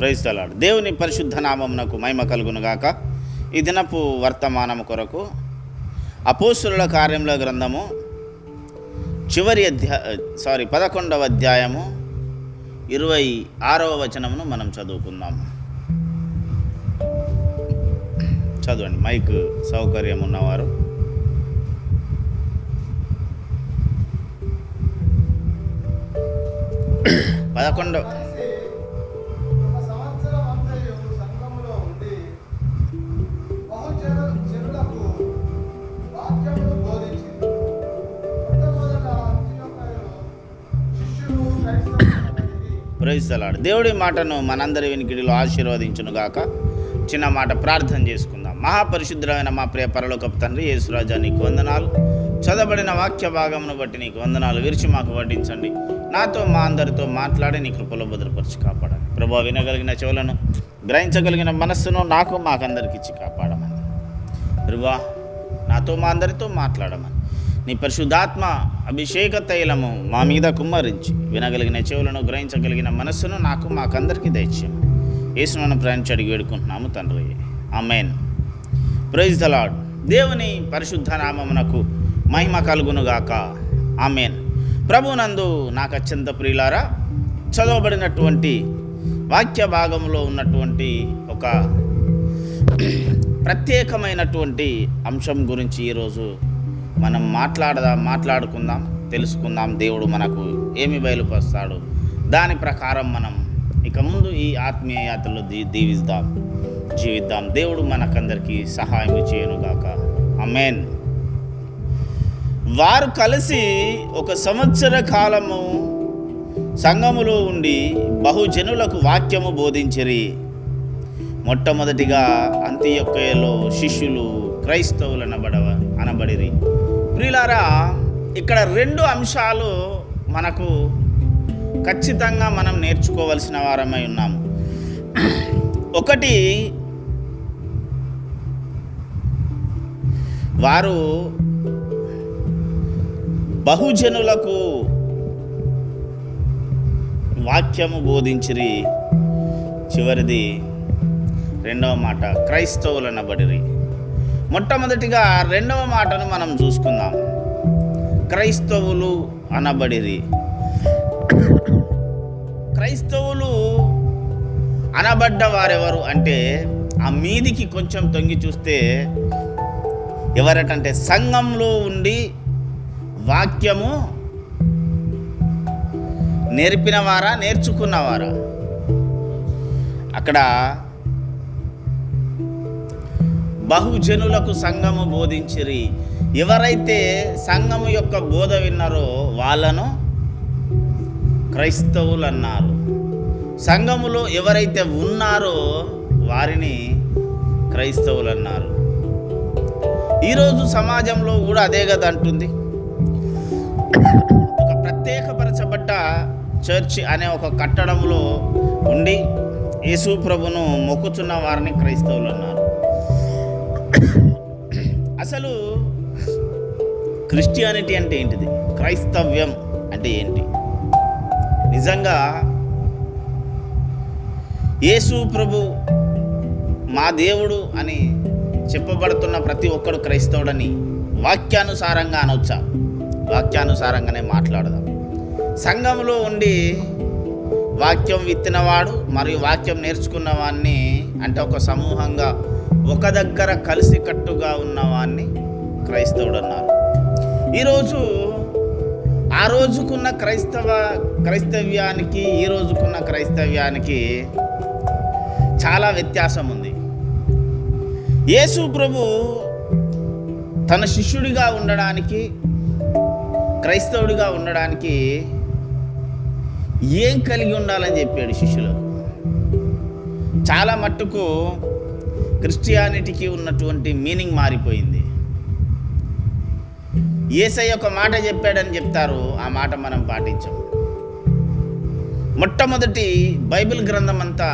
Praise the lord. దేవుని పరిశుద్ధ నామమునకు మహిమ కలుగునుగాక. ఈ దినపు వర్తమానము కొరకు అపోస్తుల కార్యముల గ్రంథము 11వ అధ్యాయము 26వ వచనమును మనం చదువుకుందాము. చదవండి, మైక్ సౌకర్యం ఉన్నవారు. Praise the lord. దేవుడి మాటను మనందరి వినికిడిలో ఆశీర్వదించునుగాక. చిన్న మాట ప్రార్థన చేసుకుందాం. మహాపరిశుద్ధమైన మా ప్రియ పరలోకపు తండ్రి యేసురాజా, నీకు వందనాలు. చదవబడిన వాక్య భాగమును బట్టి నీకు వందనాలు. విరిచి మాకు వడ్డించండి. నాతో మా అందరితో మాట్లాడి నీ కృపలో భద్రపరిచి కాపాడాలి. ప్రభువా, వినగలిగిన చెవులను, గ్రహించగలిగిన మనస్సును నాకు మాకందరికి ఇచ్చి కాపాడమని. ప్రభువా, నాతో మా అందరితో మాట్లాడమని నీ పరిశుద్ధాత్మ అభిషేక తైలము మా మీద కుమ్మరించి వినగలిగిన చెవులను, గ్రహించగలిగిన మనస్సును నాకు మాకందరికీ దయచేయమని యేసునామమున ప్రార్థించి అడిగి వేడుకుంటున్నాము తండ్రి, ఆమేన్. Praise the lord. దేవుని పరిశుద్ధ నామమునకు మహిమ కలుగునుగాక, ఆమేన్. ప్రభునందు నాకు అత్యంత ప్రియులారా, చదవబడినటువంటి వాక్య భాగంలో ఉన్నటువంటి ఒక ప్రత్యేకమైనటువంటి అంశం గురించి ఈరోజు మనం మాట్లాడుకుందాం, తెలుసుకుందాం. దేవుడు మనకు ఏమి బయలుపరుస్తాడు, దాని ప్రకారం మనం ఇక ముందు ఈ ఆత్మీయ యాత్రలో జీవిద్దాం. దేవుడు మనకందరికీ సహాయం చేయనుగాక, ఆమేన్. వారు కలిసి 1 సంవత్సర కాలము సంఘములో ఉండి బహుజనులకు వాక్యము బోధించిరి. మొట్టమొదటిగా అంతియొక్కయలో శిష్యులు క్రైస్తవులు అనబడిరి. ప్రియులారా, ఇక్కడ 2 అంశాలు మనకు ఖచ్చితంగా మనం నేర్చుకోవలసిన వారమై ఉన్నాము. ఒకటి, వారు బహుజనులకు వాక్యము బోధించిరి. చివరిది 2వ మాట, క్రైస్తవులు అనబడిరి. మొట్టమొదటిగా 2వ మాటను మనం చూసుకుందాం. క్రైస్తవులు అనబడిరి. క్రైస్తవులు అనబడ్డ వారెవరు అంటే, ఆ మీదికి కొంచెం తొంగి చూస్తే ఎవరటంటే సంఘంలో ఉండి వాక్యము నేర్పినవారా, నేర్చుకున్నవారా? అక్కడ బహుజనులకు సంఘము బోధించిరి. ఎవరైతే సంఘము యొక్క బోధ విన్నారో వాళ్ళను క్రైస్తవులు అన్నారు. సంఘములో ఎవరైతే ఉన్నారో వారిని క్రైస్తవులు అన్నారు. ఈరోజు సమాజంలో కూడా అదే కదా అంటుంది. ఒక ప్రత్యేకపరచబడ్డ చర్చి అనే ఒక కట్టడంలో ఉండి యేసు ప్రభును మొక్కుచున్న వారిని క్రైస్తవులు అన్నారు. అసలు క్రిస్టియానిటీ అంటే ఏంటిది? క్రైస్తవ్యం అంటే ఏంటి? నిజంగా యేసు ప్రభు మా దేవుడు అని చెప్పబడుతున్న ప్రతి ఒక్కడు క్రైస్తవుడని వాక్యానుసారంగా అనొచ్చా? వాక్యానుసారంగానే మాట్లాడదాం. సంఘంలో ఉండి వాక్యం విత్తినవాడు మరియు వాక్యం నేర్చుకున్న వాడిని, అంటే ఒక సమూహంగా ఒక దగ్గర కలిసికట్టుగా ఉన్నవాడిని క్రైస్తవుడు అన్నారు. ఈరోజు ఆ రోజుకున్న క్రైస్తవ్యానికి ఈ రోజుకున్న క్రైస్తవ్యానికి చాలా వ్యత్యాసం ఉంది. యేసు ప్రభు తన శిష్యుడిగా ఉండడానికి, క్రైస్తవుడిగా ఉండడానికి ఏం కలిగి ఉండాలని చెప్పాడు శిష్యులకు. చాలా మట్టుకు క్రిస్టియానిటీకి ఉన్నటువంటి మీనింగ్ మారిపోయింది. యేసయ్య ఒక మాట చెప్పాడని చెప్తారు, ఆ మాట మనం పాటించం. మొట్టమొదటి బైబిల్ గ్రంథం అంతా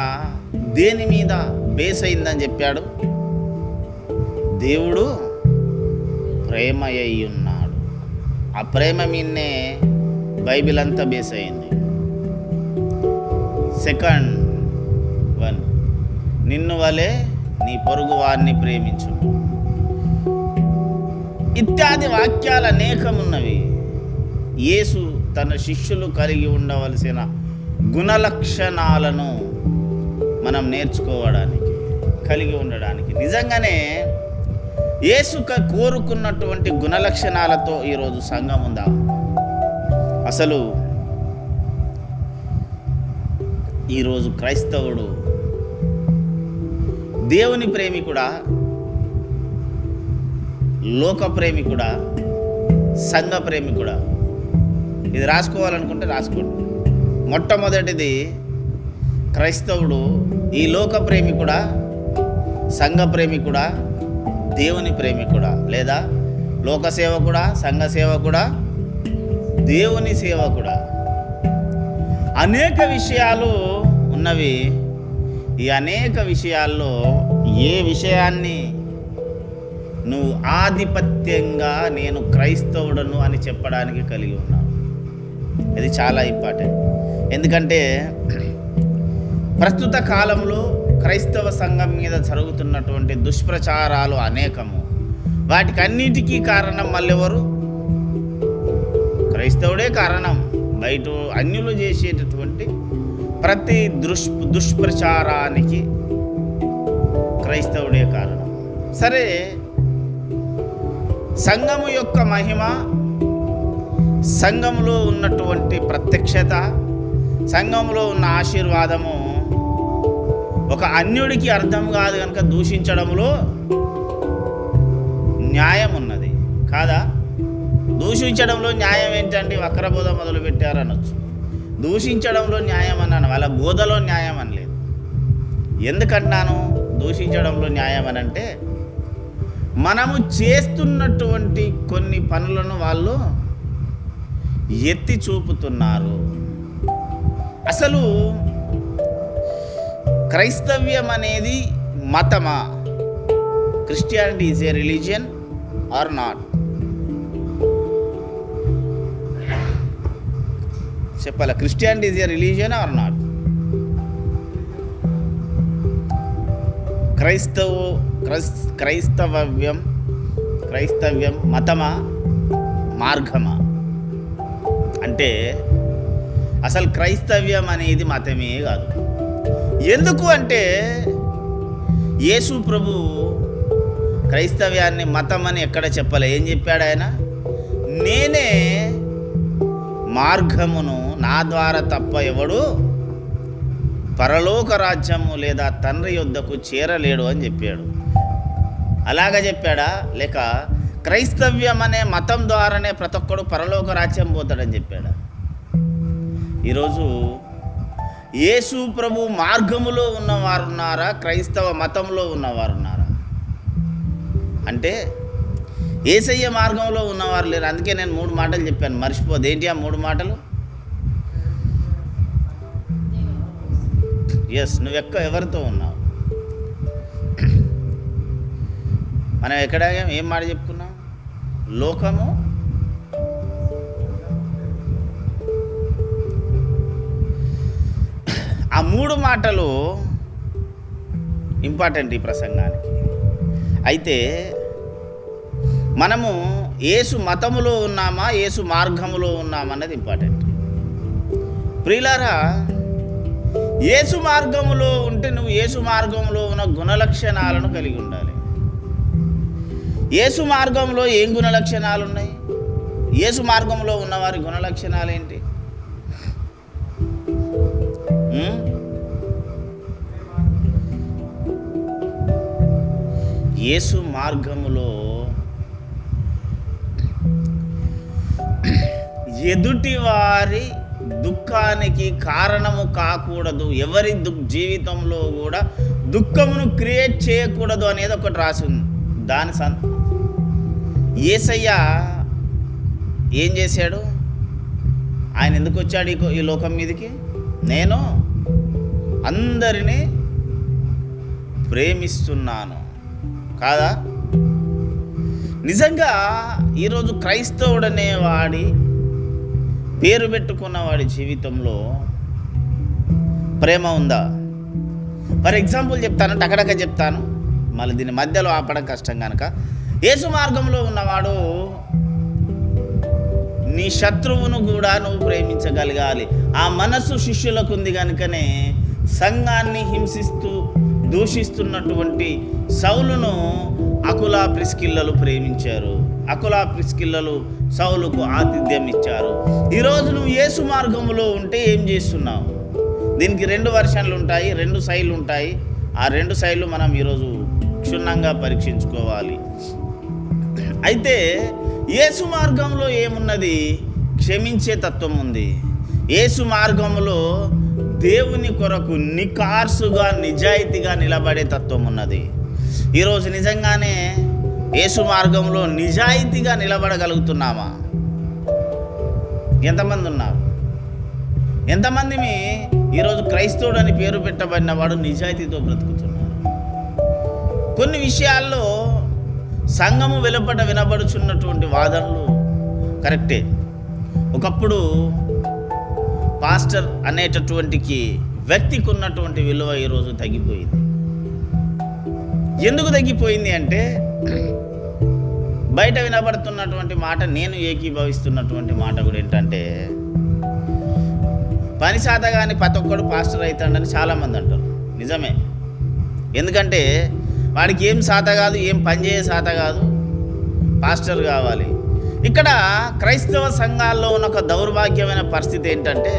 దేని మీద బేస్ అయిందని చెప్పాడు? దేవుడు ప్రేమ అయి ఉన్నాడు. ఆ ప్రేమ మీదనే బైబిల్ అంతా బేస్ అయింది. సెకండ్, 1. నిన్ను వలె నీ పొరుగు వారిని ప్రేమించు. ఇత్యాది వాక్యాలు అనేకమున్నవి. యేసు తన శిష్యులు కలిగి ఉండవలసిన గుణలక్షణాలను మనం నేర్చుకోవడానికి, కలిగి ఉండడానికి, నిజంగానే యేసు కోరుకున్నటువంటి గుణలక్షణాలతో ఈరోజు సంఘం ఉందా? అసలు ఈరోజు క్రైస్తవుడు దేవుని ప్రేమికుడా, లోక ప్రేమికుడా, సంఘ ప్రేమికుడా? ఇది రాసుకోవాలనుకుంటే రాసుకోండి. మొట్టమొదటిది, క్రైస్తవుడు ఈ లోక ప్రేమికుడా, సంఘ ప్రేమికుడా, దేవుని ప్రేమికుడా, లేదా లోక సేవకుడా, సంఘ సేవకుడా, దేవుని సేవకుడా? అనేక విషయాలు ఉన్నవి. ఈ అనేక విషయాల్లో ఏ విషయాన్ని నువ్వు ఆధిపత్యంగా నేను క్రైస్తవుడను అని చెప్పడానికి కలిగి ఉన్నావు? ఇది చాలా ఇంపార్టెంట్. ఎందుకంటే ప్రస్తుత కాలంలో క్రైస్తవ సంఘం మీద జరుగుతున్నటువంటి దుష్ప్రచారాలు అనేకము. వాటికి అన్నిటికీ కారణం మళ్ళెవరు? క్రైస్తవుడే కారణం. బయట అన్యులు చేసేటటువంటి ప్రతి దుష్ప్రచారానికి క్రైస్తవుడే కారణం. సరే, సంఘము యొక్క మహిమ, సంఘంలో ఉన్నటువంటి ప్రత్యక్షత, సంఘంలో ఉన్న ఆశీర్వాదము ఒక అన్యుడికి అర్థం కాదు కనుక దూషించడంలో న్యాయం ఉన్నది కాదా? దూషించడంలో న్యాయం ఏంటండి? వక్రబోధ మొదలు పెట్టారనొచ్చు. దూషించడంలో న్యాయం అన్నాను, వాళ్ళ బోధలో న్యాయం అనలేదు. ఎందుకంటున్నాను దూషించడంలో న్యాయం అని అంటే, మనము చేస్తున్నటువంటి కొన్ని పనులను వాళ్ళు ఎత్తి చూపుతున్నారు. అసలు క్రైస్తవ్యం అనేది మతమా? Christianity is a religion or not? చెప్పాలా? Christianity is a religion or not? క్రైస్తవ్యం మతమా, మార్గమా? అంటే అసలు క్రైస్తవ్యం అనేది మతమే కాదు. ఎందుకు అంటే యేసు ప్రభు క్రైస్తవ్యాన్ని మతం అని ఎక్కడ చెప్పలే. ఏం చెప్పాడు ఆయన? నేనే మార్గమును, నా ద్వారా తప్ప ఎవడు పరలోక రాజ్యము లేదా తండ్రి యొద్దకు చేరలేడు అని చెప్పాడు. అలాగ చెప్పాడా? లేక క్రైస్తవ్యం అనే మతం ద్వారానే ప్రతి ఒక్కడు పరలోక రాజ్యం పోతాడని చెప్పాడా? ఈరోజు యేసు ప్రభు మార్గములో ఉన్నవారు ఉన్నారా? క్రైస్తవ మతంలో ఉన్నవారు ఉన్నారా? అంటే యేసయ్య మార్గంలో ఉన్నవారు లేరు. అందుకే నేను 3 మాటలు చెప్పాను, మర్చిపోదు. ఏంటి ఆ 3 మాటలు? నువ్వు ఎవరితో ఉన్నావు? మనం ఎక్కడ ఏం మాట చెప్పుకున్నాం? లోకము, ఆ 3 మాటలు ఇంపార్టెంట్ ఈ ప్రసంగానికి. అయితే మనము యేసు మతములో ఉన్నామా, యేసు మార్గములో ఉన్నామా అన్నది ఇంపార్టెంట్. ప్రియులారా, యేసు మార్గములో ఉంటే నువ్వు యేసు మార్గంలో ఉన్న గుణలక్షణాలను కలిగి ఉండాలి. యేసు మార్గంలో ఏం గుణలక్షణాలు ఉన్నాయి? యేసు మార్గంలో ఉన్నవారి గుణలక్షణాలు ఏంటి? యేసు మార్గములో ఎదుటి వారి దుఃఖానికి కారణము కాకూడదు, ఎవరి జీవితంలో కూడా దుఃఖమును క్రియేట్ చేయకూడదు అనేది ఒకటి రాసి ఉంది. దాని యేసయ్య ఏం చేశాడు? ఆయన ఎందుకు వచ్చాడు ఈ లోకం మీదకి? నేను అందరినీ ప్రేమిస్తున్నాను కాదా? నిజంగా ఈరోజు క్రైస్తవుడనే వాడి పేరు పెట్టుకున్న వాడి జీవితంలో ప్రేమ ఉందా? ఫర్ ఎగ్జాంపుల్ చెప్తాను, టకటక చెప్తాను, మళ్ళీ దీని మధ్యలో ఆపడం కష్టం కనుక. యేసు మార్గంలో ఉన్నవాడు నీ శత్రువును కూడా నువ్వు ప్రేమించగలగాలి. ఆ మనస్సు శిష్యులకు ఉంది కనుకనే సంఘాన్ని హింసిస్తూ దూషిస్తున్నటువంటి సౌలును అకులా ప్రిస్కిల్లలు ప్రేమించారు. అకులా ప్రిస్కిల్లలు సౌలుకు ఆతిథ్యం ఇచ్చారు. ఈరోజు నువ్వు యేసు మార్గంలో ఉంటే ఏం చేస్తున్నావు? దీనికి 2 వర్షన్లు ఉంటాయి, 2 శైలు ఉంటాయి. ఆ 2 శైలు మనం ఈరోజు క్షుణ్ణంగా పరీక్షించుకోవాలి. అయితే యేసు మార్గంలో ఏమున్నది? క్షమించే తత్వం ఉంది. యేసు మార్గంలో దేవుని కొరకు నికార్సుగా నిజాయితీగా నిలబడే తత్వం ఉన్నది. ఈరోజు నిజంగానే యేసు మార్గంలో నిజాయితీగా నిలబడగలుగుతున్నామా? ఎంతమంది ఉన్నారు? ఎంతమంది ఈరోజు క్రైస్తవుడు అని పేరు పెట్టబడిన వాడు నిజాయితీతో బ్రతుకుతున్నారు? కొన్ని విషయాల్లో సంఘము వెలుపట వినబడుచున్నటువంటి వాదనలు కరెక్టే. ఒకప్పుడు పాస్టర్ అనేటటువంటి వ్యక్తికి ఉన్నటువంటి విలువ ఈరోజు తగ్గిపోయింది. ఎందుకు తగ్గిపోయింది అంటే, బయట వినబడుతున్నటువంటి మాట, నేను ఏకీభవిస్తున్నటువంటి మాట కూడా ఏంటంటే, పని శాతగాని ప్రతి ఒక్కడు పాస్టర్ అవుతాడని చాలామంది అంటారు. నిజమే. ఎందుకంటే వాడికి ఏం శాత కాదు, ఏం పని చేయ శాత కాదు, పాస్టర్ కావాలి. ఇక్కడ క్రైస్తవ సంఘాల్లో ఉన్న ఒక దౌర్భాగ్యమైన పరిస్థితి ఏంటంటే,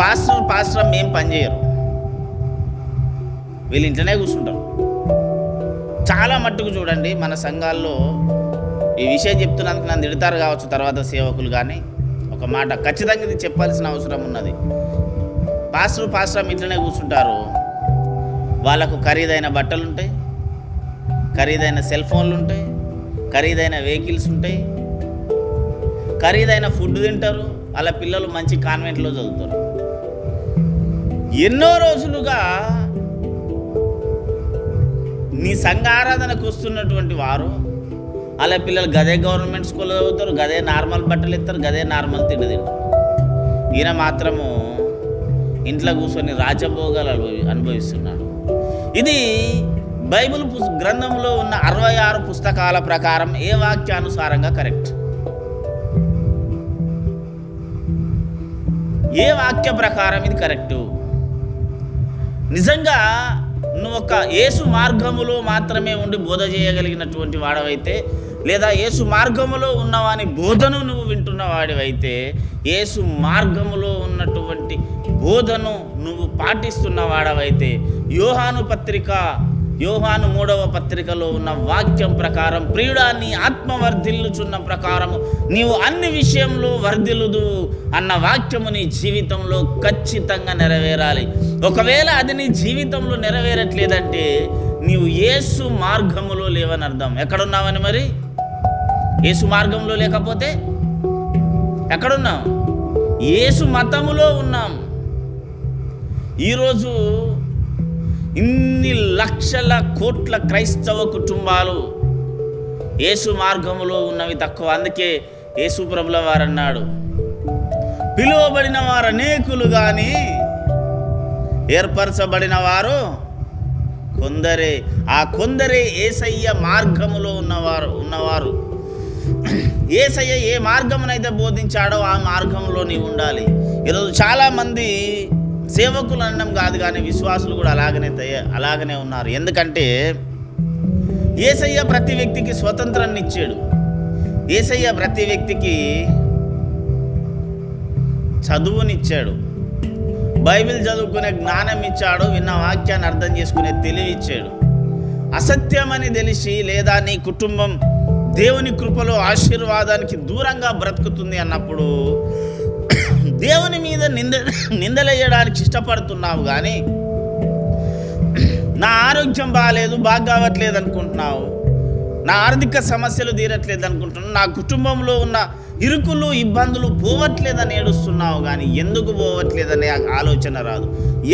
పాస్టర్ ఏం పని చేయరు, వీళ్ళు ఇంట్లోనే కూర్చుంటారు. చాలా మట్టుకు చూడండి మన సంఘాల్లో ఈ విషయం చెప్తున్నందుకు నన్ను తిడతారు కావచ్చు తర్వాత సేవకులు, కానీ ఒక మాట ఖచ్చితంగా ఇది చెప్పాల్సిన అవసరం ఉన్నది. పాస్టర్ ఇంట్లోనే కూర్చుంటారు. వాళ్ళకు ఖరీదైన బట్టలు ఉంటాయి, ఖరీదైన సెల్ ఫోన్లు ఉంటాయి, ఖరీదైన వెహికల్స్ ఉంటాయి, ఖరీదైన ఫుడ్ తింటారు. వాళ్ళ పిల్లలు మంచి కాన్వెంట్లో చదువుతారు. ఎన్నో రోజులుగా నీ సంఘ ఆరాధనకు వస్తున్నటువంటి వారు వాళ్ళ పిల్లలు గదే గవర్నమెంట్ స్కూల్లో చదువుతారు, గదే నార్మల్ బట్టలు ఇస్తారు, గదే నార్మల్ తిండి తింటారు. ఈయన మాత్రము ఇంట్లో కూర్చొని రాజభోగాలు అనుభవిస్తున్నాడు. ఇది బైబిల్ గ్రంథంలో ఉన్న 66 పుస్తకాల ప్రకారం ఏ వాక్యానుసారంగా కరెక్ట్? ఏ వాక్య ప్రకారం ఇది కరెక్టు? నిజంగా నువ్వు ఒక యేసు మార్గములో మాత్రమే ఉండి బోధ చేయగలిగినటువంటి వాడవైతే, లేదా యేసు మార్గములో ఉన్నవాని బోధను నువ్వు వింటున్న వాడివైతే, యేసు మార్గములో ఉన్నటువంటి బోధను నువ్వు పాటిస్తున్న వాడవైతే, యోహాను 3వ పత్రికలో ఉన్న వాక్యం ప్రకారం, ప్రియుడా నీ ఆత్మ వర్ధిల్లుచున్న ప్రకారము నీవు అన్ని విషయంలో వర్ధిల్లుదు అన్న వాక్యము నీ జీవితంలో ఖచ్చితంగా నెరవేరాలి. ఒకవేళ అది నీ జీవితంలో నెరవేరట్లేదంటే నీవు యేసు మార్గములో లేవని అర్థం. ఎక్కడున్నావని మరి? యేసు మార్గంలో లేకపోతే ఎక్కడున్నాం? యేసు మతములో ఉన్నాం. ఈరోజు ఇన్ని లక్షల కోట్ల క్రైస్తవ కుటుంబాలు యేసు మార్గములో ఉన్నవి తక్కువ. అందుకే యేసు ప్రభుల వారు అన్నాడు, పిలువబడిన వారు అనేకులు కానీ ఏర్పరచబడిన వారు కొందరే. ఆ కొందరే యేసయ్య మార్గములో ఉన్నవారు. యేసయ్య ఏ మార్గమునైతే బోధించాడో ఆ మార్గంలో నీవు ఉండాలి. ఈరోజు చాలామంది సేవకులు అనడం కాదు కానీ విశ్వాసులు కూడా అలాగనే ఉన్నారు. ఎందుకంటే యేసయ్య ప్రతి వ్యక్తికి స్వతంత్రాన్ని ఇచ్చాడు. యేసయ్య ప్రతి వ్యక్తికి చదువునిచ్చాడు, బైబిల్ చదువుకునే జ్ఞానం ఇచ్చాడు, విన్న వాక్యాన్ని అర్థం చేసుకునే తెలివి ఇచ్చాడు. అసత్యమని తెలిసి లేదా నీ కుటుంబం దేవుని కృపలో ఆశీర్వాదానికి దూరంగా బ్రతుకుతుంది అన్నప్పుడు దేవుని మీద నిందలేయడానికి ఇష్టపడుతున్నావు. కానీ నా ఆరోగ్యం బాగాలేదు, బాగా కావట్లేదు అనుకుంటున్నావు, నా ఆర్థిక సమస్యలు తీరట్లేదు అనుకుంటున్నావు, నా కుటుంబంలో ఉన్న ఇరుకులు ఇబ్బందులు పోవట్లేదని ఏడుస్తున్నావు. కానీ ఎందుకు పోవట్లేదనే ఆలోచన రాదు.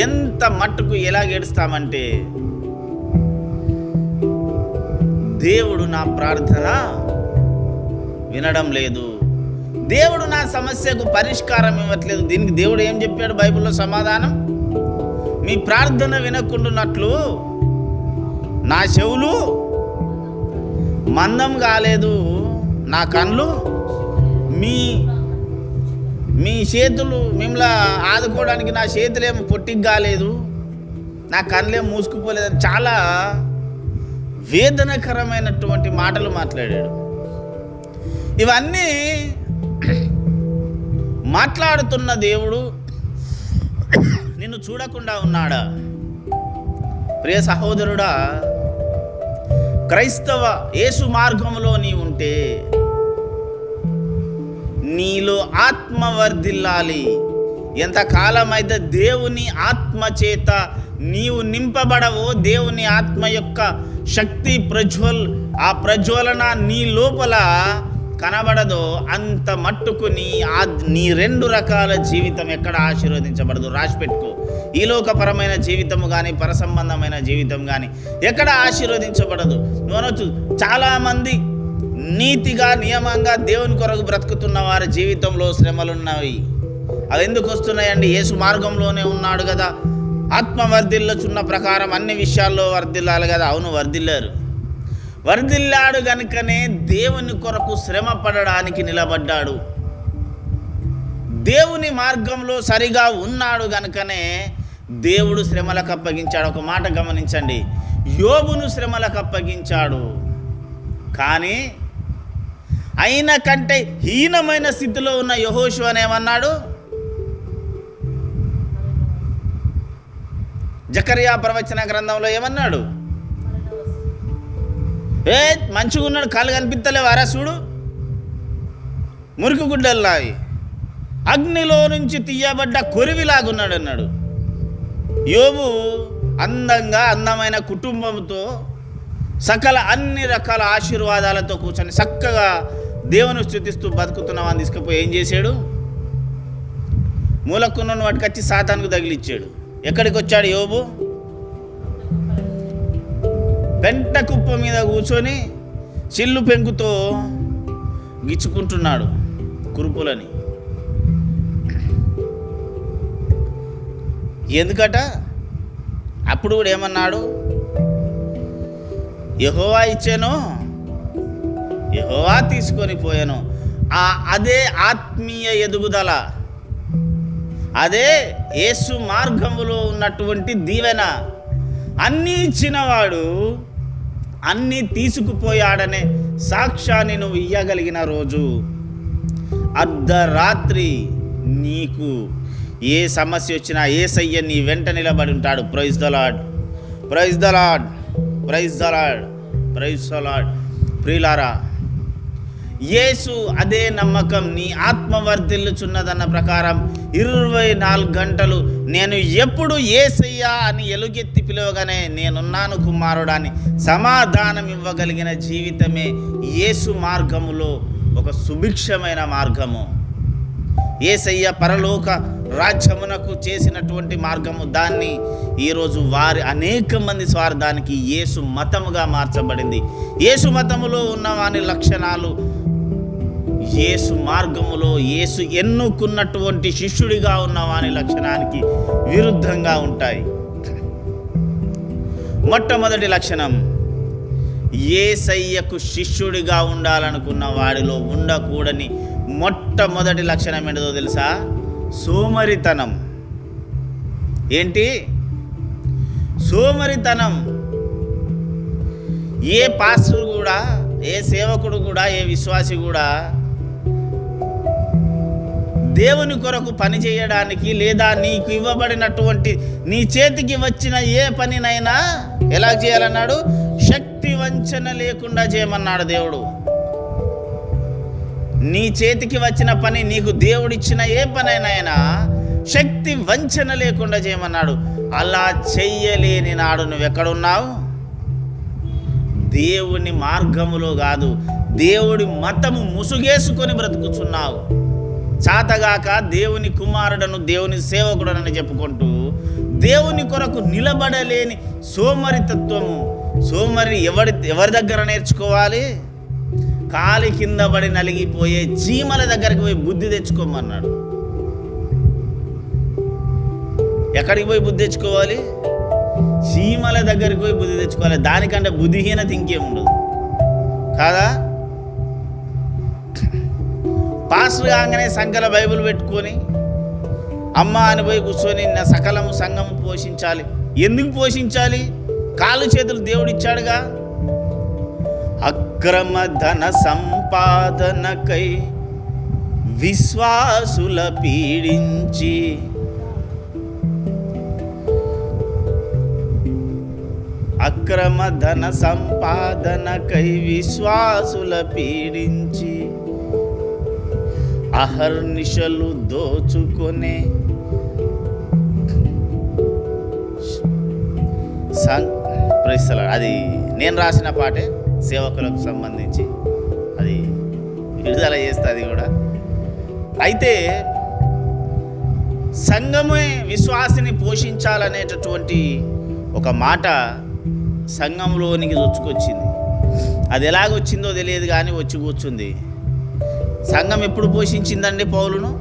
ఎంత మట్టుకు ఎలా ఏడుస్తామంటే, దేవుడు నా ప్రార్థన వినడం లేదు, దేవుడు నా సమస్యకు పరిష్కారం ఇవ్వట్లేదు. దీనికి దేవుడు ఏం చెప్పాడు బైబిల్లో సమాధానం? మీ ప్రార్థన వినకుండానట్లు నా చెవులు మందం కాలేదు, నా కళ్ళు మీ చేతులు మిమ్మల్ని ఆదుకోవడానికి నా చేతులేమో పొట్టికి కాలేదు, నా కళ్ళేమో మూసుకుపోలేదని చాలా వేదనకరమైనటువంటి మాటలు మాట్లాడాడు. ఇవన్నీ మాట్లాడుతున్న దేవుడు నిన్ను చూడకుండా ఉన్నాడా? ప్రియ సహోదరుడా, క్రైస్తవ యేసు మార్గంలో నీ ఉంటే నీలో ఆత్మ వర్ధిల్లాలి. ఎంతకాలం అయితే దేవుని ఆత్మ చేత నీవు నింపబడవో, దేవుని ఆత్మ యొక్క శక్తి ఆ ప్రజ్వలన నీ లోపల కనబడదో, అంత మట్టుకు నీ 2 రకాల జీవితం ఎక్కడ ఆశీర్వదించబడదు. రాసిపెట్టుకో. ఈ లోకపరమైన జీవితము కానీ పరసంబంధమైన జీవితం కానీ ఎక్కడ ఆశీర్వదించబడదు. నువ్వు చాలామంది నీతిగా నియమంగా దేవుని కొరకు బ్రతుకుతున్న వారి జీవితంలో శ్రమలున్నవి. అవి ఎందుకు వస్తున్నాయండి? యేసు మార్గంలోనే ఉన్నాడు కదా. ఆత్మ వర్ధిల్లుచున్న ప్రకారం అన్ని విషయాల్లో వర్ధిల్లాలి కదా. అవును, వర్ధిల్లాడు గనుకనే దేవుని కొరకు శ్రమ పడడానికి నిలబడ్డాడు. దేవుని మార్గంలో సరిగా ఉన్నాడు గనుకనే దేవుడు శ్రమలకు అప్పగించాడు. ఒక మాట గమనించండి, యోబును శ్రమలకు అప్పగించాడు, కానీ అయిన కంటే హీనమైన స్థితిలో ఉన్న యెహోషువను ఏమన్నాడు? జకర్యా ప్రవచన గ్రంథంలో ఏమన్నాడు? మంచిగా ఉన్నాడు, కాళ్ళు కనిపిస్తలేవు, అరసుడు మురికి గుడ్డల్లాయి, అగ్నిలో నుంచి తీయబడ్డ కొరివిలాగున్నాడు అన్నాడు. యోబు అందమైన కుటుంబంతో సకల అన్ని రకాల ఆశీర్వాదాలతో కూర్చొని చక్కగా దేవుని స్తుతిస్తూ బతుకుతున్నామని తీసుకుపోయి ఏం చేశాడు? మూలకున్న వాటికి వచ్చి సాతానుకు తగిలిచ్చాడు. ఎక్కడికి వచ్చాడు యోబు? పెంట కుప్ప మీద కూర్చొని చిల్లు పెంకుతో గిచ్చుకుంటున్నాడు కురుపులని. ఎందుకట? అప్పుడు కూడా ఏమన్నాడు? యెహోవా ఇచ్చాను, యెహోవా తీసుకొని పోయాను. అదే ఆత్మీయ ఎదుగుదల, అదే యేసు మార్గములో ఉన్నటువంటి దీవెన. అన్నీ ఇచ్చినవాడు అన్నీ తీసుకుపోయాడనే సాక్ష్యాన్ని నువ్వు ఇయ్యగలిగిన రోజు, అర్ధరాత్రి నీకు ఏ సమస్య వచ్చినా యేసయ్య నీ వెంట నిలబడి ఉంటాడు. Praise the lord, praise the lord, praise the lord, praise the lord. ప్రియులారా, యేసు అదే నమ్మకం. నీ ఆత్మ వర్ధిల్లుచున్నదన్న ప్రకారం 24 గంటలు నేను ఎప్పుడు యేసయ్యా అని ఎలుగెత్తి పిలవగానే నేనున్నాను కుమారుడా అని సమాధానం ఇవ్వగలిగిన జీవితమే యేసు మార్గములో ఒక సుభిక్షమైన మార్గము. యేసయ్య పరలోక రాజ్యమునకు చేసినటువంటి మార్గము, దాన్ని ఈరోజు అనేక మంది స్వార్థానికి యేసు మతముగా మార్చబడింది. యేసు మతములో ఉన్న వాని లక్షణాలు యేసు మార్గములో యేసు ఎన్నుకున్నటువంటి శిష్యుడిగా ఉన్న వాని లక్షణానికి విరుద్ధంగా ఉంటాయి. మొట్టమొదటి లక్షణం, యేసయ్యకు శిష్యుడిగా ఉండాలనుకున్న వాడిలో ఉండకూడని మొట్టమొదటి లక్షణం ఏంటో తెలుసా? సోమరితనం. ఏంటి? సోమరితనం. ఏ పాస్టర్ కూడా, ఏ సేవకుడు కూడా, ఏ విశ్వాసి కూడా దేవుని కొరకు పని చేయడానికి లేదా నీకు ఇవ్వబడినటువంటి నీ చేతికి వచ్చిన ఏ పనినైనా ఎలా చేయాలన్నాడు? శక్తి వంచన లేకుండా చేయమన్నాడు దేవుడు. నీ చేతికి వచ్చిన పని, నీకు దేవుడిచ్చిన ఏ పనైనా శక్తి వంచన లేకుండా చేయమన్నాడు. అలా చెయ్యలేని నాడు నువ్వెక్కడున్నావు? దేవుని మార్గములో కాదు, దేవుడి మతము ముసుగేసుకొని బ్రతుకుతున్నావు. చాతగాక దేవుని కుమారుడను, దేవుని సేవకుడనని చెప్పుకుంటూ దేవుని కొరకు నిలబడలేని సోమరితత్వము. సోమరి ఎవరి దగ్గర నేర్చుకోవాలి? కాలి కింద పడి నలిగిపోయే చీమల దగ్గరికి పోయి బుద్ధి తెచ్చుకోమన్నాడు. ఎక్కడికి పోయి బుద్ధి తెచ్చుకోవాలి? చీమల దగ్గరికి పోయి బుద్ధి తెచ్చుకోవాలి. దానికంటే బుద్ధిహీనత ఇంకేముండదు కాదా? పాస్టర్ కాగానే సంకల బైబిల్ పెట్టుకొని అమ్మ అని పోయి కూర్చొని నా సకలము సంఘము పోషించాలి. ఎందుకు పోషించాలి? కాళ్ళు చేతులు దేవుడిచ్చాడుగా. అక్రమ ధన సంపాదనకై విశ్వాసుల పీడించి అక్రమ ధన సంపాదనకై విశ్వాసుల పీడించి అహర్నిశలు దోచుకొనే అది నేను రాసిన పాటే, సేవకులకు సంబంధించి అది విడుదల చేస్తే అది కూడా. అయితే సంఘమే విశ్వాసిని పోషించాలనేటటువంటి ఒక మాట సంఘంలోనికి వచ్చుకొచ్చింది. అది ఎలాగొచ్చిందో తెలియదు కానీ వచ్చి కూర్చుంది. సంఘం ఎప్పుడు పోషించిందండి పౌలును?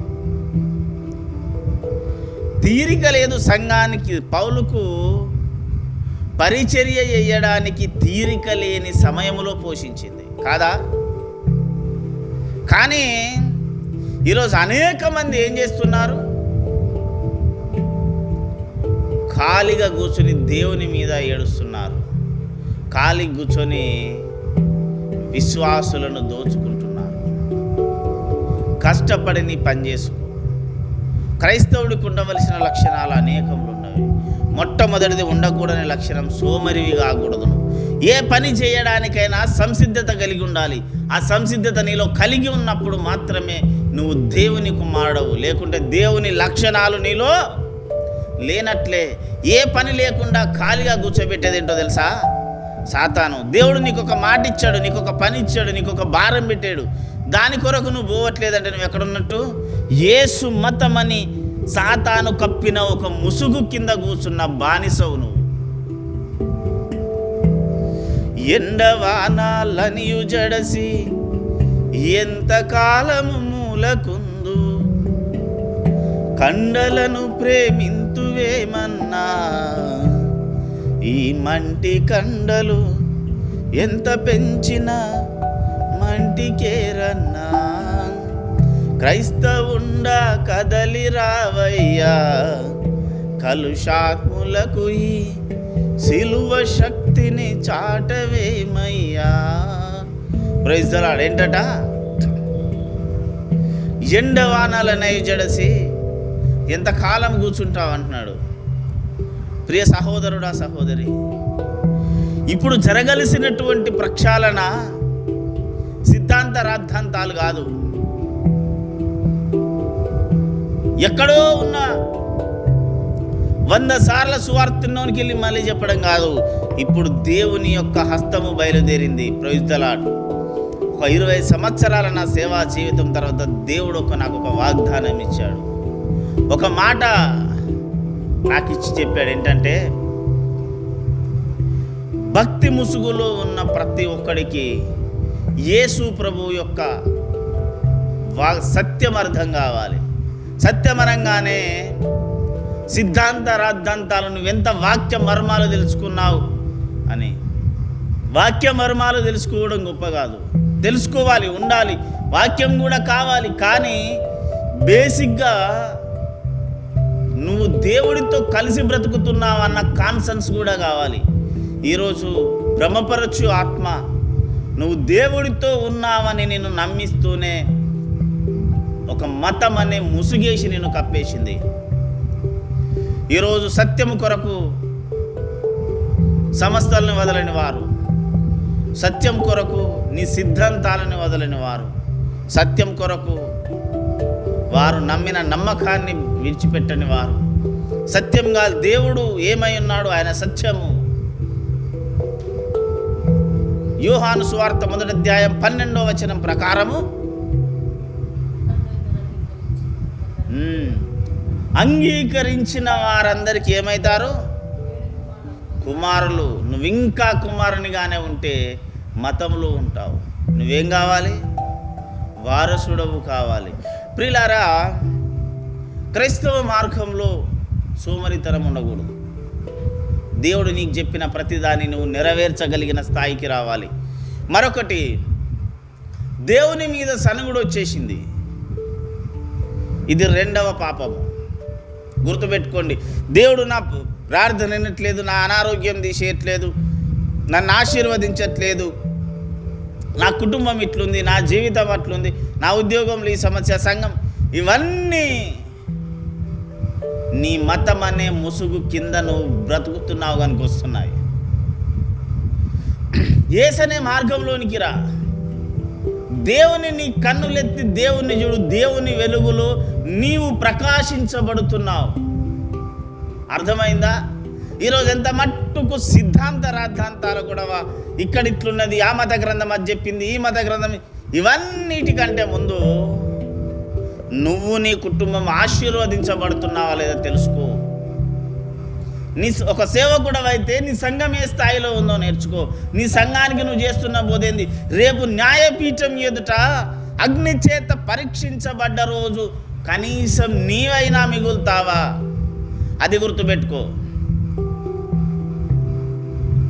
తీరిక లేదు సంఘానికి. పౌలుకు పరిచర్య చేయడానికి తీరిక లేని సమయంలో పోషించింది కాదా? కానీ ఈరోజు అనేక మంది ఏం చేస్తున్నారు? ఖాళీగా కూర్చొని దేవుని మీద ఏడుస్తున్నారు. ఖాళీ కూర్చొని విశ్వాసులను దోచుకుంటున్నారు. కష్టపడి నీ పని చేసుకో. క్రైస్తవుడికి ఉండవలసిన లక్షణాలు అనేకములు ఉన్నవి. మొట్టమొదటిది ఉండకూడని లక్షణం సోమరివి కాకూడదును. ఏ పని చేయడానికైనా సంసిద్ధత కలిగి ఉండాలి. ఆ సంసిద్ధత నీలో కలిగి ఉన్నప్పుడు మాత్రమే నువ్వు దేవుని కుమారుడవు. లేకుంటే దేవుని లక్షణాలు నీలో లేనట్లే. ఏ పని లేకుండా ఖాళీగా కూర్చోబెట్టేది ఏంటో తెలుసా? సాతాను. దేవుడు నీకు ఒక మాట ఇచ్చాడు, నీకు ఒక పని ఇచ్చాడు, నీకు ఒక భారం పెట్టాడు. దాని కొరకు నువ్వు పోవట్లేదంటే నువ్వు ఎక్కడున్నట్టు? యేసు మతమని సాతాను కప్పిన ఒక ముసుగు కింద కూర్చున్న బానిసవు నువ్వు. ఎండవానాలనియు జడసి ఎంతకాలము మూలకుందు కండలను ప్రేమింతువేమన్నా ఈ మంటి కండలు ఎంత పెంచినా మంటికేరన్నా క్రైస్తవుండా కదలి రావయ్యా కలుషాత్ములకు ఈ సిలువ శక్తిని చాటవేమయ్యా. Praise the lord. ఏంటట? ఎండవానాలనై జడసి ఎంతకాలం కూర్చుంటావు అంటున్నాడు. ప్రియ సహోదరుడా, సహోదరి, ఇప్పుడు జరగలసినటువంటి ప్రక్షాళన సిద్ధాంత రాద్ధాంతాలు కాదు. ఎక్కడో ఉన్న 100 సార్ల సువార్తలోనికి వెళ్ళి మళ్ళీ చెప్పడం కాదు. ఇప్పుడు దేవుని యొక్క హస్తము బయలుదేరింది. Praise the lord. ఒక 20 సంవత్సరాల నా సేవా జీవితం తర్వాత దేవుడు నాకు ఒక వాగ్దానం ఇచ్చాడు. ఒక మాట నాకు ఇచ్చి చెప్పాడు. ఏంటంటే, భక్తి ముసుగులో ఉన్న ప్రతి ఒక్కడికి యేసు ప్రభు యొక్క సత్యం అర్థం కావాలి. సత్యమరంగానే సిద్ధాంత రాద్ధాంతాలు నువ్వెంత వాక్య మర్మాలు తెలుసుకున్నావు అని. వాక్య మర్మాలు తెలుసుకోవడం గొప్ప కాదు. తెలుసుకోవాలి, ఉండాలి, వాక్యం కూడా కావాలి. కానీ బేసిక్గా నువ్వు దేవుడితో కలిసి బ్రతుకుతున్నావు అన్న కాన్సెన్స్ కూడా కావాలి. ఈరోజు భ్రమపరచు ఆత్మ నువ్వు దేవుడితో ఉన్నావని నిన్ను నమ్మిస్తూనే ఒక మతం అనే ముసుగేసి నిన్ను కప్పేసింది. ఈరోజు సత్యము కొరకు సమస్తలను వదలని వారు, సత్యం కొరకు నీ సిద్ధాంతాలను వదలని వారు, సత్యం కొరకు వారు నమ్మిన నమ్మకాన్ని విడిచిపెట్టని వారు, సత్యంగా దేవుడు ఏమై ఉన్నాడు, ఆయన సత్యము. యోహాను సువార్త 1వ అధ్యాయం 12వ వచనం ప్రకారము అంగీకరించిన వారందరికీ ఏమవుతారు? కుమారులు. నువ్వు ఇంకా కుమారునిగానే ఉంటే మతంలో ఉంటావు. నువ్వేం కావాలి? వారసుడవు కావాలి. ప్రియులారా, క్రైస్తవ మార్గంలో సోమరితనం ఉండకూడదు. దేవుడు నీకు చెప్పిన ప్రతిదాన్ని నువ్వు నెరవేర్చగలిగిన స్థాయికి రావాలి. మరొకటి, దేవుని మీద సనుగుడు వచ్చేసింది. ఇది రెండవ పాపము. గుర్తుపెట్టుకోండి, దేవుడు నా ప్రార్థన వినట్లేదు, నా అనారోగ్యం తీసేయట్లేదు, నన్ను ఆశీర్వదించట్లేదు, నా కుటుంబం ఇట్లుంది, నా జీవితం అట్లుంది, నా ఉద్యోగంలో ఈ సమస్య, సంఘం, ఇవన్నీ నీ మతం అనే ముసుగు కింద నువ్వు బ్రతుకుతున్నావు కనుక వస్తున్నాయి. యేసనే మార్గంలోనికి రా. దేవుని నీ కన్నులెత్తి దేవుని చూడు. దేవుని వెలుగులో నీవు ప్రకాశించబడుతున్నావు. అర్థమైందా? ఈరోజు ఎంత మట్టుకు సిద్ధాంత రాద్ధాంతాలు కూడా ఇక్కడ ఇట్లున్నది, ఆ మత గ్రంథం అది చెప్పింది, ఈ మత గ్రంథం, ఇవన్నిటికంటే ముందు నువ్వు నీ కుటుంబం ఆశీర్వదించబడుతున్నావా లేదా తెలుసుకో. నీ ఒక సేవకుడవైతే నీ సంఘం ఏ స్థాయిలో ఉందో నేర్చుకో. నీ సంఘానికి నువ్వు చేస్తున్న బోధేంది. రేపు న్యాయపీఠం ఎదుట అగ్ని చేత పరీక్షించబడ్డ రోజు కనీసం నీవైనా మిగులుతావా? అది గుర్తుపెట్టుకో.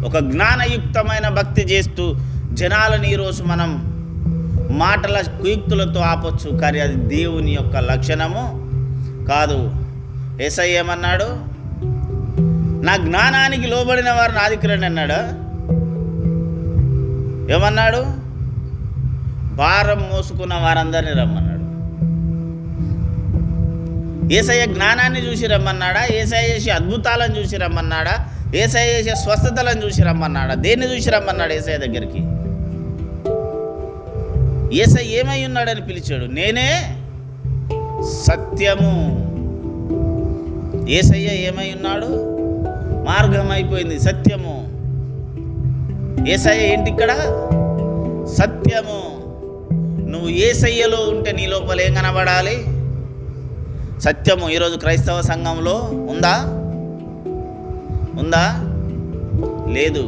ఒక జ్ఞానయుక్తమైన భక్తి చేస్తూ జనాలను ఈరోజు మనం మాటల కుయుక్తులతో ఆపొచ్చు, కానీ అది దేవుని యొక్క లక్షణము కాదు. యేసయ్య ఏమన్నాడు? నా జ్ఞానానికి లోబడిన వారు నా దగ్గర రండి అన్నాడు. ఏమన్నాడు? భారం మోసుకున్న వారందరినీ రమ్మన్నాడు. యేసయ్య జ్ఞానాన్ని చూసి రమ్మన్నాడా? యేసయ్య చేసే అద్భుతాలను చూసి రమ్మన్నాడా? యేసయ్య చేసే స్వస్థతలను చూసి రమ్మన్నాడా? దేన్ని చూసి రమ్మన్నాడు యేసయ్య దగ్గరికి? యేసయ్య ఏమై ఉన్నాడని పిలిచాడు? నేనే సత్యము. యేసయ్య ఏమై ఉన్నాడు? మార్గం అయిపోయింది, సత్యము. యేసయ్య ఏంటి ఇక్కడ? సత్యము. నువ్వు యేసయ్యలో ఉంటే నీ లోపల ఏం కనబడాలి? సత్యము. ఈరోజు క్రైస్తవ సంఘంలో ఉందా? ఉందా? లేదు.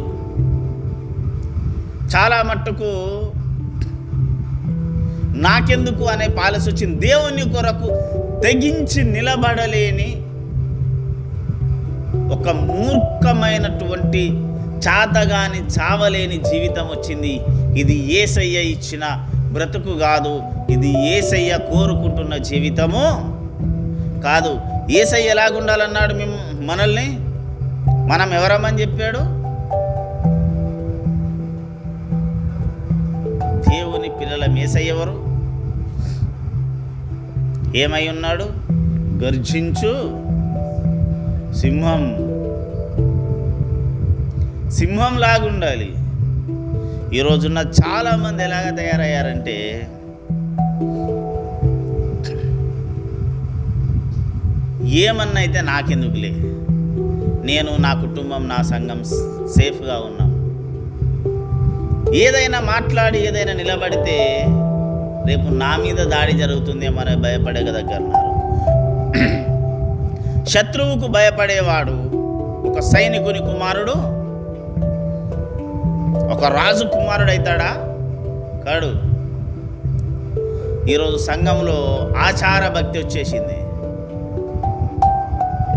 చాలా మట్టుకు నాకెందుకు అనే పాలసీ వచ్చింది. దేవుని కొరకు తెగించి నిలబడలేని ఒక మూర్ఖమైనటువంటి చాతగాని చావలేని జీవితం వచ్చింది. ఇది యేసయ్య ఇచ్చిన బ్రతుకు కాదు. ఇది యేసయ్య కోరుకుంటున్న జీవితము కాదు. యేసయ్య ఎలాగుండాలన్నాడు మనల్ని? మనం ఎవరమని చెప్పాడు? దేవుని పిల్లల. యేసయ్య ఎవరు? ఏమై ఉన్నాడు? గర్జించు సింహం. సింహం లాగుండాలి. ఈరోజున్న చాలామంది ఎలాగ తయారయ్యారంటే ఏమన్నా అయితే నాకెందుకులే, నేను నా కుటుంబం నా సంఘం సేఫ్గా ఉన్నాం. ఏదైనా మాట్లాడి ఏదైనా నిలబడితే రేపు నా మీద దాడి జరుగుతుందేమో భయపడే దగ్గర ఉన్నారు. శత్రువుకు భయపడేవాడు ఒక సైనికుని కుమారుడు, ఒక రాజు కుమారుడు అవుతాడా? కాడు. ఈరోజు సంఘంలో ఆచార భక్తి వచ్చేసింది.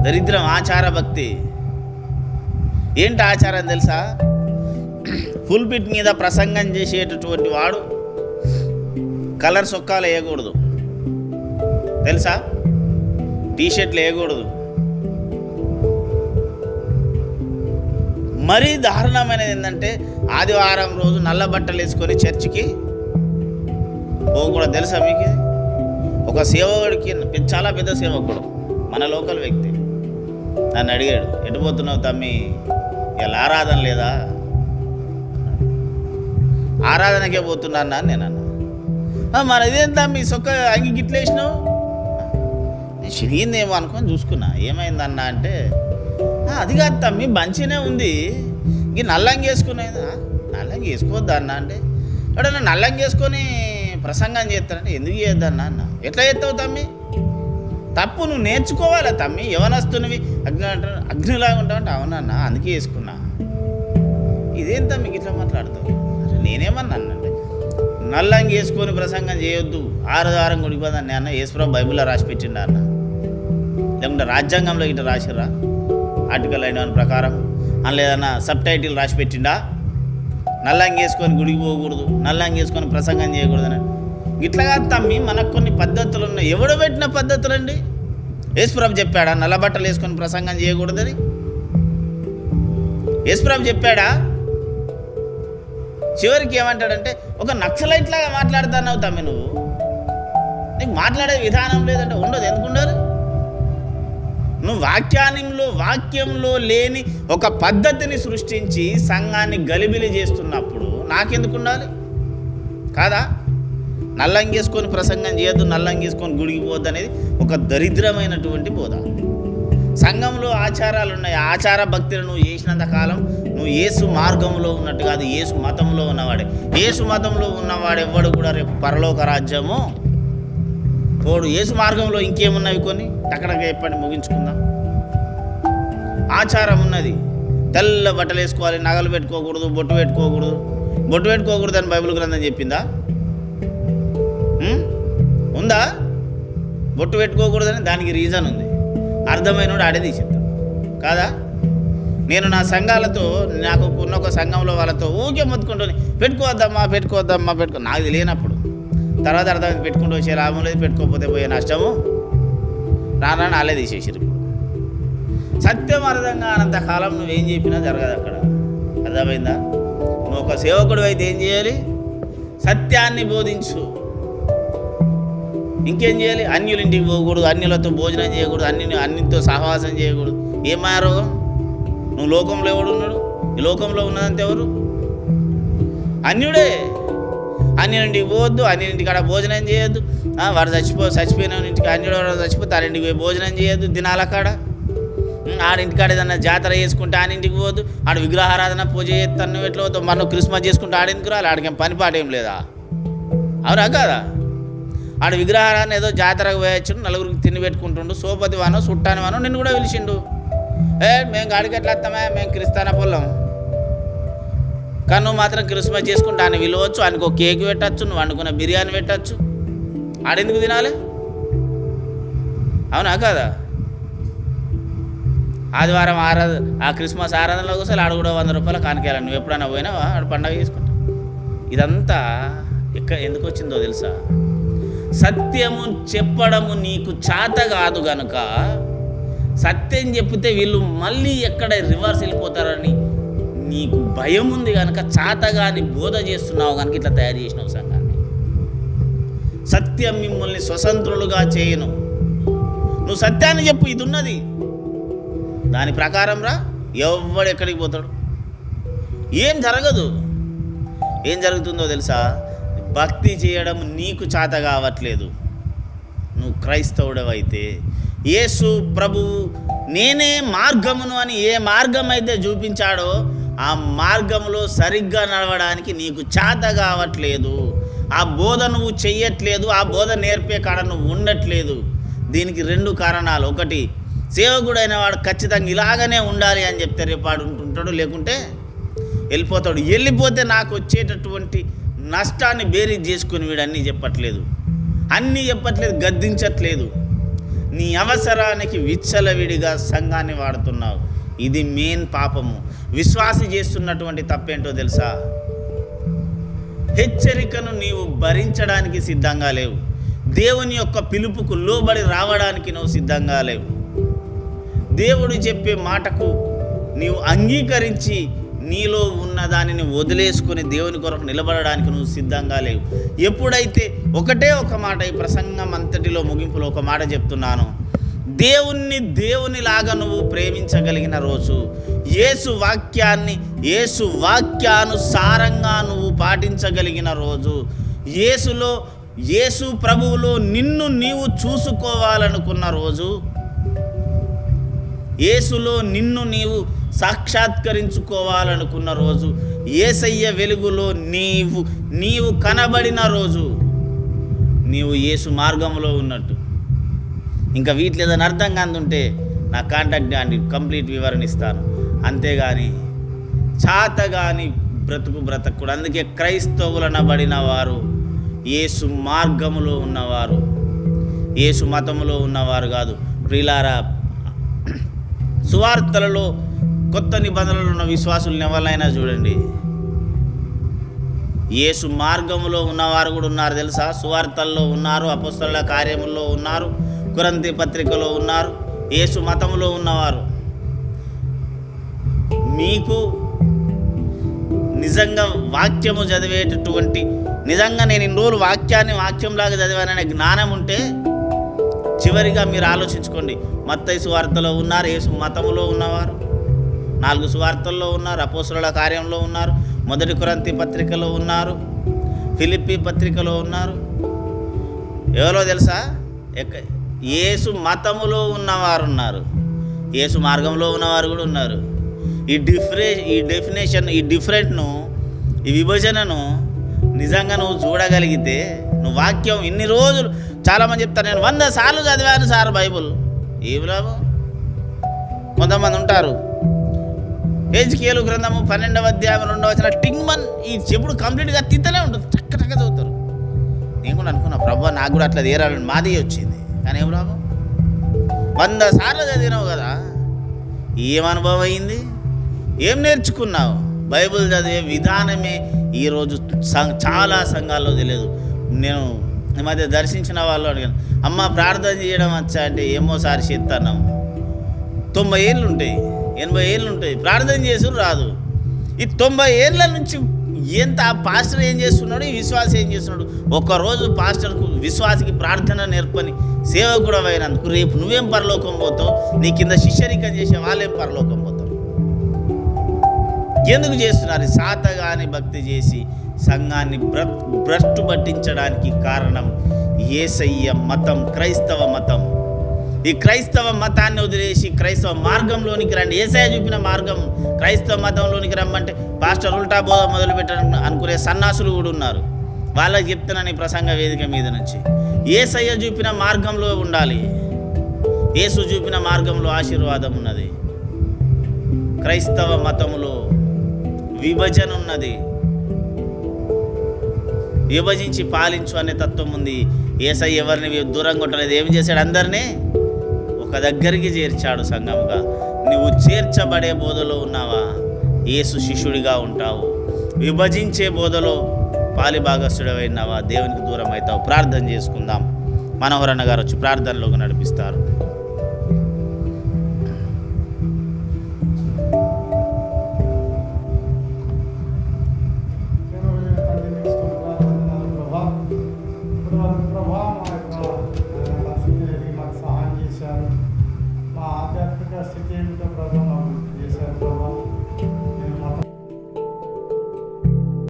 దరిద్రం ఆచార భక్తి. ఏంటి ఆచారం తెలుసా? పుల్పిట్ మీద ప్రసంగం చేసేటటువంటి వాడు కలర్ సొక్కాలు వేయకూడదు తెలుసా? టీషర్ట్లు వేయకూడదు. మరీ దారుణమైనది ఏంటంటే ఆదివారం రోజు నల్ల బట్టలు వేసుకొని చర్చికి పోకూడదు. తెలుసా మీకు? ఒక సేవకుడికి, చాలా పెద్ద సేవకుడు, మన లోకల్ వ్యక్తి నన్ను అడిగాడు, ఎటు పోతున్నావు తమ్మి, ఇలా ఆరాధన లేదా? ఆరాధనకే పోతున్నాను నేను అన్నా. మరి ఇదేం తమ్మి సొక్క అంగి గిట్లేసినావు? నేను చిరిగిందేమో అనుకొని చూసుకున్నా. ఏమైందన్నా అంటే, అది కాదు తమ్మి మంచిగానే ఉంది, ఇంక నల్లంగి వేసుకునేదా? నల్లంగి వేసుకోవద్దా అన్న అంటే, ఎవడన్నా నల్లంగి వేసుకొని ప్రసంగం చేస్తానంటే ఎందుకు చేయొద్దన్నా అన్న. ఎట్లా చేస్తావు తమ్మి? తప్పు నువ్వు నేర్చుకోవాలా తమ్మి. యవనస్తునివి అగ్నిలాగా ఉంటావు అంటే, అవునన్నా అందుకే వేసుకున్నా. ఇదేం తమ్మికి ఇట్లా మాట్లాడతావు? నేనేమన్నా అంటే, నల్లంగి వేసుకొని ప్రసంగం చేయొద్దు, ఆరుదారం గుడిపోదని అన్న యేసుప్రభు బైబిల్లో రాసి పెట్టిండా అన్న, లేకుంటే రాజ్యాంగంలో ఇట్లా రాసిర్రా ఆర్టికల్ 91 ప్రకారం అందులో ఏదన్నా సబ్ టైటిల్ రాసి పెట్టిండా? నల్లంగి వేసుకొని గుడికి పోకూడదు, నల్లంగి వేసుకొని ప్రసంగం చేయకూడదని. ఇట్లాగా తమ్మి మనకు కొన్ని పద్ధతులు ఉన్నాయి. ఎవడు పెట్టిన పద్ధతులండి? యేసుప్రభు చెప్పాడా నల్లబట్టలు వేసుకొని ప్రసంగం చేయకూడదని? యేసుప్రభు చెప్పాడా? చివరికి ఏమంటాడంటే ఒక నక్సలైట్ లాగా మాట్లాడుతున్నావు తమ్మి, నువ్వు నీకు మాట్లాడే విధానం లేదంటే ఉండదు. ఎందుకు ఉండదు? నువ్వు వాక్యంలో లేని ఒక పద్ధతిని సృష్టించి సంఘాన్ని గలిబిలి చేస్తున్నప్పుడు నాకెందుకు ఉండాలి? కాదా? నల్లంగేసుకొని ప్రసంగం చేయొద్దు, నల్లంగేసుకొని గుడికి పోద్దు అనేది ఒక దరిద్రమైనటువంటి బోధ. సంఘంలో ఆచారాలు ఉన్నాయి. ఆచార భక్తులు నువ్వు చేసినంత కాలం నువ్వు యేసు మార్గంలో ఉన్నట్టు కాదు, యేసు మతంలో ఉన్నవాడే. యేసు మతంలో ఉన్నవాడు ఎవ్వడు కూడా రేపు పరలోక రాజ్యము పోడు. యేసు మార్గంలో ఇంకేమున్నవి కొన్ని టక్కడగా చెప్పండి, ముగించుకుందాం. ఆచారం ఉన్నది, తెల్ల బట్టలు వేసుకోవాలి, నగలు పెట్టుకోకూడదు, బొట్టు పెట్టుకోకూడదు అని బైబిల్ గ్రంథం చెప్పిందా? ఉందా? బొట్టు పెట్టుకోకూడదని దానికి రీజన్ ఉంది. అర్థమైనోడు ఆడే తీసేద్దాం కాదా? నేను నా సంఘాలతో, నాకు ఉన్న ఒక సంఘంలో వాళ్ళతో ఊకే మొత్తుకుంటుంది, పెట్టుకోవద్దమ్మా నాకు తెలియనప్పుడు. తర్వాత అర్థమైంది, పెట్టుకుంటూ వచ్చే లాభం లేదు, పెట్టుకోకపోతే పోయే నష్టము రానా నాలే తీసేసారు. ఇప్పుడు సత్యం అర్థం కానంతకాలం నువ్వేం చెప్పినా జరగదు అక్కడ. అర్థమైందా? నువ్వు ఒక సేవకుడు అయితే ఏం చేయాలి? సత్యాన్ని బోధించు. ఇంకేం చేయాలి? అన్యుల ఇంటికి పోకూడదు, అన్యులతో భోజనం చేయకూడదు, అన్నితో సహవాసం చేయకూడదు. ఏం మారోగం? నువ్వు లోకంలో ఎవడు ఉన్నాడు? ఈ లోకంలో ఉన్నదంతా ఎవరు? అన్యుడే. అన్యుడింటికి పోవద్దు, అన్యుడింటికి ఆడ భోజనం చేయొద్దు. వాడు చచ్చిపోయిన ఇంటికి అన్యుడు చచ్చిపోతే ఆడింటికి పోయి భోజనం చేయొద్దు దినాల కాడ. ఆడింటికాడ ఏదన్నా జాతర చేసుకుంటే ఆడింటికి పోవద్దు. ఆడ విగ్రహారాధన పూజ చేస్తాను, నువ్వు ఎట్లా పోతావు? మనం క్రిస్మస్ చేసుకుంటే ఆడెందుకు రాలి? ఆడికేం పని పాట ఏం లేదా? అవునా కాదా? ఆడ విగ్రహారాధన ఏదో జాతరకు పోయొచ్చు, నలుగురికి తిని పెట్టుకుంటుండు, సోపతి వానో చుట్టాని వానో నిన్ను కూడా పిలిచిండు. మేము గాడికి ఎట్లా వస్తామే, మేము క్రిస్తాన పొలం. కానీ నువ్వు మాత్రం క్రిస్మస్ చేసుకుంటే ఆయన విలువచ్చు, ఆయనకు ఒక కేక్ పెట్టచ్చు, నువ్వు వండుకున్న బిర్యానీ పెట్టచ్చు. ఆడెందుకు తినాలి? అవునా కాదా? ఆదివారం ఆ క్రిస్మస్ ఆరాధనలో కోసం ఆడ కూడా 100 రూపాయలు కానుకేయాలి. నువ్వు ఎప్పుడైనా పోయినావా ఆడ పండగ చేసుకుంటా? ఇదంతా ఎందుకు వచ్చిందో తెలుసా? సత్యము చెప్పడము నీకు చేత కాదు గనుక, సత్యం చెప్తే వీళ్ళు మళ్ళీ ఎక్కడ రివర్స్ వెళ్ళిపోతారని నీకు భయం ఉంది కనుక చేతగాని బోధ చేస్తున్నావు కనుక ఇట్లా తయారు చేసినావు సంఘాన్ని. సత్యం మిమ్మల్ని స్వతంత్రులుగా చేయను. నువ్వు సత్యాన్ని చెప్పు, ఇది ఉన్నది, దాని ప్రకారం రా. ఎవడు ఎక్కడికి పోతాడు? ఏం జరగదు. ఏం జరుగుతుందో తెలుసా? భక్తి చేయడం నీకు చేత కావట్లేదు. నువ్వు క్రైస్తవుడవైతే యేసు ప్రభువు నేనే మార్గమును అని ఏ మార్గం అయితే చూపించాడో ఆ మార్గంలో సరిగ్గా నడవడానికి నీకు చేత కావట్లేదు. ఆ బోధ నువ్వు చెయ్యట్లేదు, ఆ బోధ నేర్పే కాడ నువ్వు ఉండట్లేదు. దీనికి 2 కారణాలు. ఒకటి, సేవకుడైన వాడు ఖచ్చితంగా ఇలాగనే ఉండాలి అని చెప్తే రేపాడు ఉంటుంటాడు, లేకుంటే వెళ్ళిపోతాడు. వెళ్ళిపోతే నాకు వచ్చేటటువంటి నష్టాన్ని బేరీజ్ చేసుకుని వీడు అన్నీ చెప్పట్లేదు, గద్దించట్లేదు. నీ అవసరానికి విచ్చలవిడిగా సంఘాన్ని వాడుతున్నావు. ఇది మెయిన్ పాపము. విశ్వాసి చేస్తున్నటువంటి తప్పేంటో తెలుసా? హెచ్చరికను నీవు భరించడానికి సిద్ధంగా లేవు. దేవుని యొక్క పిలుపుకు లోబడి రావడానికి నువ్వు సిద్ధంగా లేవు. దేవుడు చెప్పే మాటకు నీవు అంగీకరించి నీలో ఉన్న దానిని వదిలేసుకొని దేవుని కొరకు నిలబడడానికి నువ్వు సిద్ధంగా లేవు. ఎప్పుడైతే ఒక మాట, ఈ ప్రసంగం అంతటిలో ముగింపులో ఒక మాట చెప్తున్నాను, దేవునిలాగా నువ్వు ప్రేమించగలిగిన రోజు, యేసు వాక్యానుసారంగా నువ్వు పాటించగలిగిన రోజు, యేసు ప్రభువులో నిన్ను నీవు చూసుకోవాలనుకున్న రోజు, యేసులో నిన్ను నీవు సాక్షాత్కరించుకోవాలనుకున్న రోజు, యేసయ్య వెలుగులో నీవు కనబడిన రోజు, నీవు యేసు మార్గంలో ఉన్నట్టు. ఇంకా వీటిలో ఏదైనా అర్థం కాదుంటే నా కాంటాక్ట్ అండి, కంప్లీట్ వివరణ ఇస్తాను. అంతేగాని చాతగాని బ్రతకూడదు. అందుకే క్రైస్తవులనబడిన వారు యేసు మార్గములో ఉన్నవారు, యేసు మతములో ఉన్నవారు కాదు. ప్రియులారా, సువార్తలలో కొత్త నిబంధనలు ఉన్న విశ్వాసులను ఎవరైనా చూడండి, యేసు మార్గములో ఉన్నవారు కూడా ఉన్నారు తెలుసా. సువార్తల్లో ఉన్నారు, అపొస్తలుల కార్యముల్లో ఉన్నారు, కొరింథీ పత్రికలో ఉన్నారు, యేసు మతములో ఉన్నవారు. మీకు నిజంగా వాక్యము చదివేటటువంటి, నిజంగా నేను ఇన్ని రోజులు వాక్యంలాగా చదివాననే జ్ఞానం ఉంటే చివరిగా మీరు ఆలోచించుకోండి. మత్తయి సువార్తలో ఉన్నారు, యేసు మతములో ఉన్నవారు, 4 సువార్తల్లో ఉన్నారు, అపొస్తలుల కార్యంలో ఉన్నారు, మొదటి కొరింథీ పత్రికలో ఉన్నారు, ఫిలిప్పీ పత్రికలో ఉన్నారు. ఎవరో తెలుసా? యేసు మతములో ఉన్నవారు ఉన్నారు, యేసు మార్గంలో ఉన్నవారు కూడా ఉన్నారు. ఈ డెఫినేషన్, ఈ డిఫరెంట్ను, ఈ విభజనను నిజంగా నువ్వు చూడగలిగితే, నువ్వు వాక్యం ఇన్ని రోజులు, చాలామంది చెప్తారు నేను 100 సార్లు చదివాను సార్ బైబుల్. ఏమి లాభం? కొంతమంది ఉంటారు హెజ్కేలు గ్రంథము 12వ అధ్యాయం 2వ వచనం టింగ్మన్ ఈ చెప్పుడు కంప్లీట్గా తిత్తనే ఉంటుంది, టక్క చదువుతారు. నేను కూడా అనుకున్నా, ప్రభు నాకు కూడా అట్లా తీరాలని, మాది వచ్చింది. కానీ ఏం లాభం? 100 సార్లు చదివినావు కదా, ఏం అనుభవం అయింది? ఏం నేర్చుకున్నావు? బైబిల్ చదివే విధానమే ఈరోజు చాలా సంఘాల్లో తెలియదు. నేను ఈ మధ్య దర్శించిన వాళ్ళు అడిగాను, అమ్మ ప్రార్థన చేయడం వచ్చా అంటే, ఏమో సారి చేస్తున్నాం. 90 ఏళ్ళు ఉంటాయి, 80 ఏళ్ళు ఉంటాయి, ప్రార్థన చేసుడు రాదు. ఈ 90 ఏళ్ళ నుంచి ఎంత పాస్టర్ ఏం చేస్తున్నాడు, ఈ విశ్వాసం ఏం చేస్తున్నాడు? ఒకరోజు పాస్టర్కు విశ్వాసికి ప్రార్థన నేర్పని సేవకుడు అయినందుకు రేపు నువ్వేం పరలోకం పోతావు, నీ కింద శిష్యరికం చేసే వాళ్ళేం పరలోకం పోతావు? ఎందుకు చేస్తున్నారు? సాతగాని భక్తి చేసి సంఘాన్ని భ్రష్టు పట్టించడానికి కారణం యేసయ్య మతం, క్రైస్తవ మతం. ఈ క్రైస్తవ మతాన్ని వదిలేసి క్రైస్తవ మార్గంలోనికి రండి. యేసయ్య చూపిన మార్గం క్రైస్తవ మతంలోనికి రమ్మంటే పాస్టర్ ఉల్టా బోధ మొదలు పెట్టాలని అనుకునే సన్నాసులు కూడా ఉన్నారు. వాళ్ళకి చెప్తున్నాను ఈ ప్రసంగ వేదిక మీద నుంచి, యేసయ్య చూపిన మార్గంలో ఉండాలి. యేసు చూపిన మార్గంలో ఆశీర్వాదం ఉన్నది. క్రైస్తవ మతములో విభజన ఉన్నది, విభజించి పాలించు అనే తత్వం ఉంది. యేసయ్య ఎవరిని దూరంగా కొట్టలేదు, ఏం చేశాడు? అందరినీ ఒక దగ్గరికి చేర్చాడు సంఘముగా. నువ్వు చేర్చబడే బోధలో ఉన్నావా? యేసు శిష్యుడిగా ఉంటావు. విభజించే బోధలో పాలిభాగస్తుడమైనావా? దేవునికి దూరం అవుతావు. ప్రార్థన చేసుకుందాం. మనోహరన్న గారు వచ్చి ప్రార్థనలోకి నడిపిస్తారు. స్థితి ఏమిటో